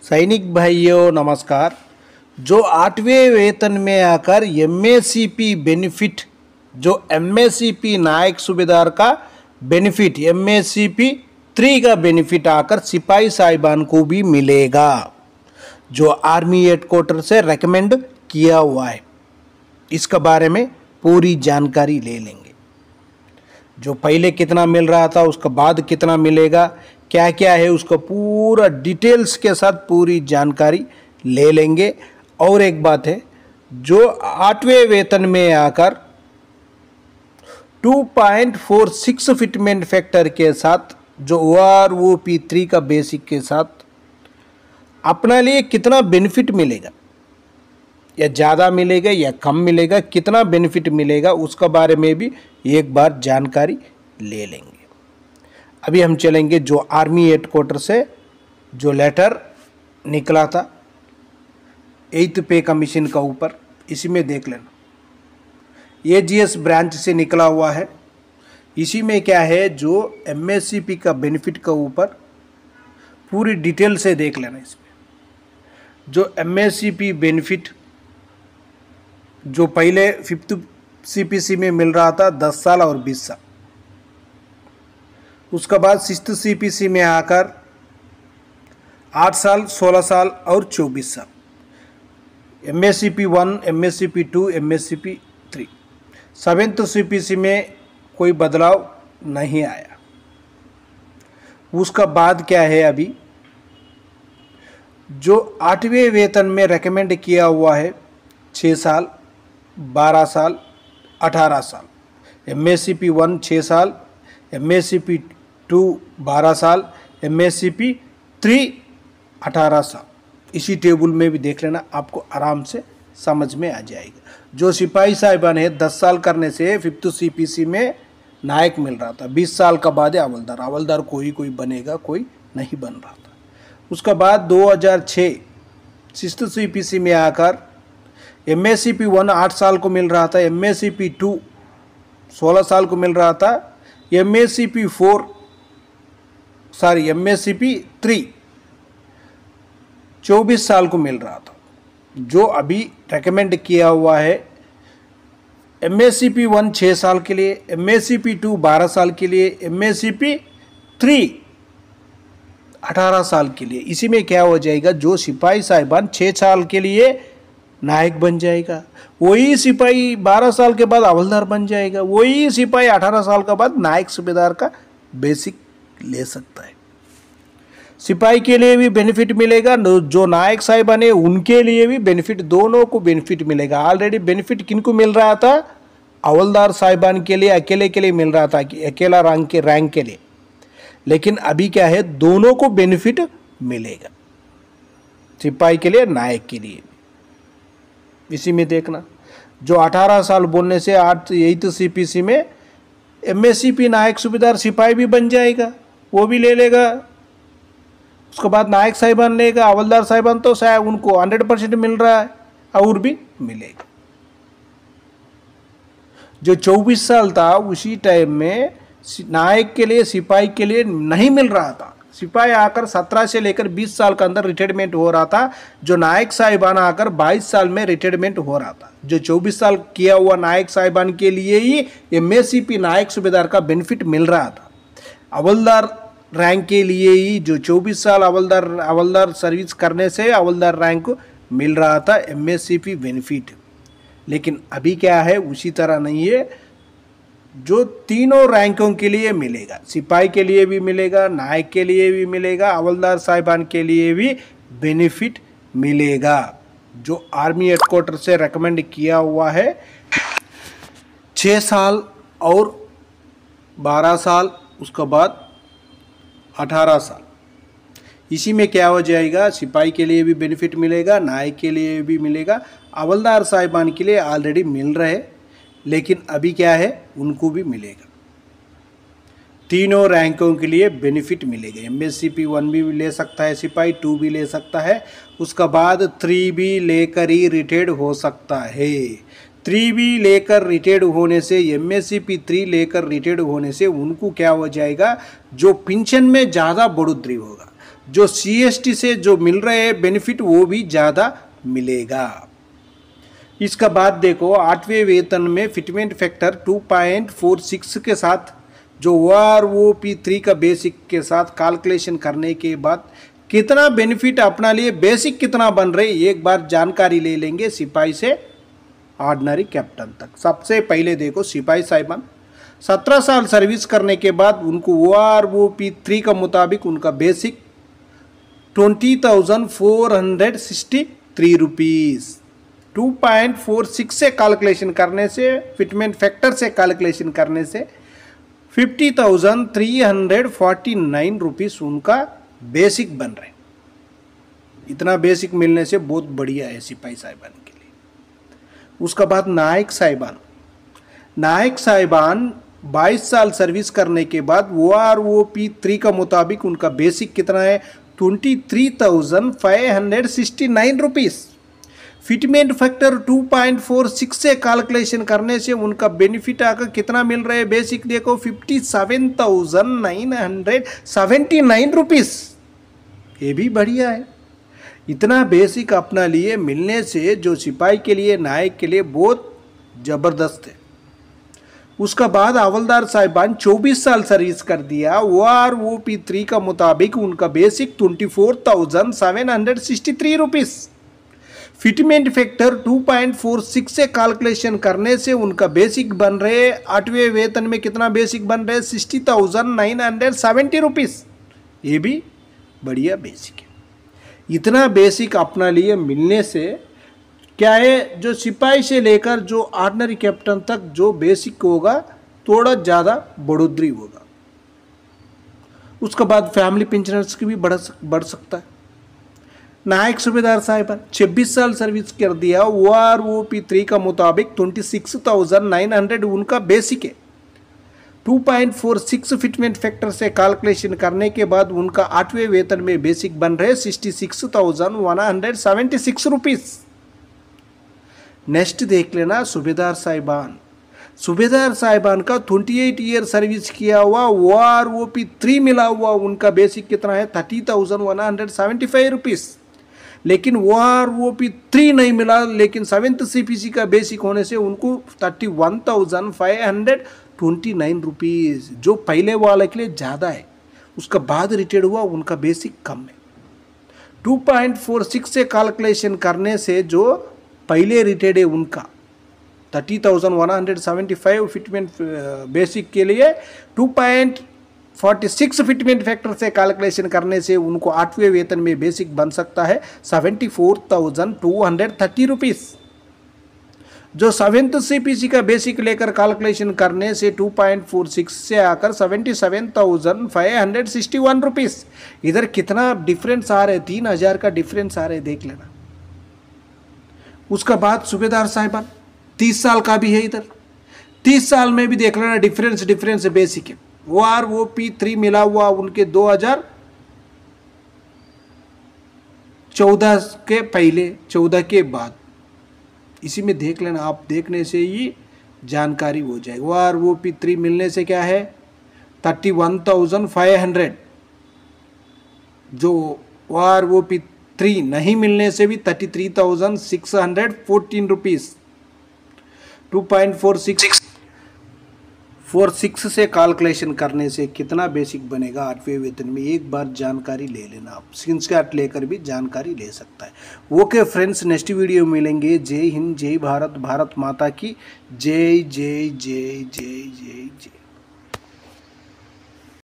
सैनिक भाइयों नमस्कार। जो 8वें वेतन में आकर एमएससीपी बेनिफिट, जो एमएससीपी नायक सूबेदार का बेनिफिट, एमएससीपी 3 का बेनिफिट आकर सिपाही साहिबान को भी मिलेगा, जो आर्मी हेडक्वार्टर से रेकमेंड किया हुआ है। इसके बारे में पूरी जानकारी ले लेंगे। जो पहले कितना मिल रहा था, उसके बाद कितना मिलेगा, क्या क्या है, उसका पूरा डिटेल्स के साथ पूरी जानकारी ले लेंगे। और एक बात है, जो 8वें वेतन में आकर 2.46 फिटमेंट फैक्टर के साथ, जो OROP3 का बेसिक के साथ अपना लिए कितना बेनिफिट मिलेगा, या ज़्यादा मिलेगा या कम मिलेगा, कितना बेनिफिट मिलेगा, उसका बारे में भी एक बार जानकारी ले लेंगे। अभी हम चलेंगे जो आर्मी हेडक्वार्टर से जो लेटर निकला था 8th पे कमीशन का ऊपर, इसी में देख लेना। AGS ब्रांच से निकला हुआ है। इसी में क्या है, जो MSCP का बेनिफिट का ऊपर पूरी डिटेल से देख लेना। इसमें जो MSCP बेनिफिट जो पहले 5th CPC में मिल रहा था 10 साल और 20 साल, उसके बाद 6th CPC में आकर 8 साल, 16 साल और 24 साल, MSCP 1, MSCP 2, MSCP 3। 7th CPC में कोई बदलाव नहीं आया। उसका बाद क्या है, अभी जो 8वें वेतन में रेकमेंड किया हुआ है 6 साल, 12 साल, 18 साल, MSCP 1 6 साल, MSCP 2 12 साल, MSCP 3 18 साल। इसी टेबल में भी देख लेना, आपको आराम से समझ में आ जाएगा। जो सिपाही साहिबान है 10 साल करने से 5th CPC में नायक मिल रहा था, 20 साल का बाद हवलदार। हवलदार कोई बनेगा, कोई नहीं बन रहा था। उसका बाद 2006 6th CPC में आकर MSCP 1 8 साल को मिल रहा था, MSCP 2 16 साल को मिल रहा था, MSCP 3 24 साल को मिल रहा था। जो अभी रेकमेंड किया हुआ है MSCP 1 6 साल के लिए, MSCP 2 12 साल के लिए, MSCP 3 18 साल के लिए। इसी में क्या हो जाएगा, जो सिपाही साहिबान 6 साल के लिए नायक बन जाएगा, वही सिपाही 12 साल के बाद हवलदार बन जाएगा, वही सिपाही 18 साल के बाद नायक सूबेदार का बेसिक ले सकता है। सिपाही के लिए भी बेनिफिट मिलेगा, जो नायक साहिबान है उनके लिए भी बेनिफिट, दोनों को बेनिफिट मिलेगा। ऑलरेडी बेनिफिट किनको मिल रहा था, हवलदार साहिबान के लिए अकेले के लिए मिल रहा था, कि अकेला रैंक के लिए। लेकिन अभी क्या है, दोनों को बेनिफिट मिलेगा, सिपाही के लिए, नायक के लिए। इसी में देखना, जो 18 साल बोलने से 8th CPC में MSCP नायक सूबेदार सिपाही भी बन जाएगा, वो भी ले लेगा। उसके बाद नायक साहिबान लेगा, हवलदार साहिबान तो शायद उनको 100% मिल रहा है, और भी मिलेगा। जो 24 साल था उसी टाइम में नायक के लिए, सिपाही के लिए नहीं मिल रहा था। सिपाही आकर 17 से लेकर 20 साल के अंदर रिटायरमेंट हो रहा था, जो नायक साहिबान आकर 22 साल में रिटायरमेंट हो रहा था। जो 24 साल किया हुआ नायक साहिबान के लिए ही MSCP नायक सूबेदार का बेनिफिट मिल रहा था। हवलदार रैंक के लिए ही जो 24 साल हवलदार सर्विस करने से हवलदार रैंक मिल रहा था MSCP बेनिफिट। लेकिन अभी क्या है, उसी तरह नहीं है, जो तीनों रैंकों के लिए मिलेगा। सिपाही के लिए भी मिलेगा, नायक के लिए भी मिलेगा, हवलदार साहिबान के लिए भी बेनिफिट मिलेगा। जो आर्मी हेडक्वार्टर से रेकमेंड किया हुआ है 6 साल और 12 साल, उसके बाद 18 साल। इसी में क्या हो जाएगा, सिपाही के लिए भी बेनिफिट मिलेगा, नायक के लिए भी मिलेगा, हवलदार साहिबान के लिए ऑलरेडी मिल रहे, लेकिन अभी क्या है, उनको भी मिलेगा। तीनों रैंकों के लिए बेनिफिट मिलेगा। MSCP 1 भी ले सकता है सिपाही, 2 भी ले सकता है, उसका बाद 3 भी लेकर ही रिटायर्ड हो सकता है। 3 भी लेकर रिटायर्ड होने से, MSCP 3 लेकर रिटायर्ड होने से उनको क्या हो जाएगा, जो पेंशन में ज़्यादा बढ़ोतरी होगा। जो CST से जो मिल रहे बेनिफिट वो भी ज़्यादा मिलेगा। इसका बाद देखो 8वें वेतन में फिटमेंट फैक्टर 2.46 के साथ जो OROP3 का बेसिक के साथ कैलकुलेशन करने के बाद कितना बेनिफिट अपना लिए बेसिक कितना बन रहे एक बार जानकारी ले लेंगे सिपाही से ऑर्डिनरी कैप्टन तक। सबसे पहले देखो सिपाही साहिबान 17 साल सर्विस करने के बाद उनको OROP3 का मुताबिक उनका बेसिक 20,463 रुपीज़ 2.46 से कैलकुलेशन करने से फिटमेंट फैक्टर से कैलकुलेशन करने से 50,349 रुपीज़ उनका बेसिक बन रहे। इतना बेसिक मिलने से बहुत बढ़िया है सिपाही साहिबान के लिए। उसका बाद नायक साहिबान 22 साल सर्विस करने के बाद OROP3 का मुताबिक उनका बेसिक कितना है 23,569 रुपीज़। फिटमेंट फैक्टर 2.46 से कैलकुलेशन करने से उनका बेनिफिट आकर कितना मिल रहा है बेसिक देखो 57,979 रुपीज़। ये भी बढ़िया है। इतना बेसिक अपना लिए मिलने से जो सिपाही के लिए नायक के लिए बहुत ज़बरदस्त है। उसका बाद हवलदार साहिबान 24 साल सर्विस कर दिया OROP3 का मुताबिक उनका बेसिक 24,763 रुपीज़। फिटमेंट फैक्टर 2.46 से कैलकुलेशन करने से उनका बेसिक बन रहे 8वें वेतन में कितना बेसिक बन रहे 60,970 रुपीज़। ये भी बढ़िया बेसिक है। इतना बेसिक अपना लिए मिलने से क्या है जो सिपाही से लेकर जो ऑर्डिनरी कैप्टन तक जो बेसिक होगा थोड़ा ज़्यादा बढ़ोतरी होगा। उसके बाद फैमिली पेंशनर्स की भी बढ़ सकता है। नायक सूबेदार साहिबान 26 साल सर्विस कर दिया OROP3 का मुताबिक 26,900 उनका बेसिक है। 2.46 फिटमेंट फैक्टर से कैलकुलेशन करने के बाद उनका 8वें वेतन में बेसिक बन रहे 66,176 रुपीज़। नेक्स्ट देख लेना सूबेदार साहिबान का 28 ईयर सर्विस किया हुआ OROP3 मिला हुआ उनका बेसिक कितना है 30,175 रुपीज़। लेकिन OROP3 नहीं मिला लेकिन 7th CPC का बेसिक होने से उनको 31,529 रुपीज़ जो पहले वाले के लिए ज़्यादा है। उसका बाद रिटायर्ड हुआ उनका बेसिक कम है। 2.46 से कैलकुलेशन करने से जो पहले रिटायर्ड है उनका 30,175 फिटमेंट बेसिक के लिए 2.46 फिटमेंट फैक्टर से कैलकुलेशन करने से उनको 8वें वेतन में बेसिक बन सकता है 74,230 रुपीज़। जो 7th CPC का बेसिक लेकर कैलकुलेशन करने से 2.46 से आकर 77,561 रुपीज़। इधर कितना डिफरेंस आ रहे 3,000 का डिफरेंस आ रहे देख लेना। उसका बाद सूबेदार साहिबान 30 साल का भी है। इधर 30 साल में भी देख लेना डिफरेंस बेसिक है। OROP3 मिला हुआ उनके 2014 के पहले 14 के बाद इसी में देख लेना आप। देखने से ही जानकारी हो जाएगी। OROP3 मिलने से क्या है 31,500। जो OROP3 नहीं मिलने से भी 33,614 रुपीज़। 2.46 से कैलकुलेशन करने से कितना बेसिक बनेगा 8वें वेतन में एक बार जानकारी ले लेना। आप स्क्रीनशॉट लेकर भी जानकारी ले सकता है। ओके फ्रेंड्स, नेक्स्ट वीडियो मिलेंगे। जय हिंद, जय भारत, भारत माता की जय जय जय जय जय जय।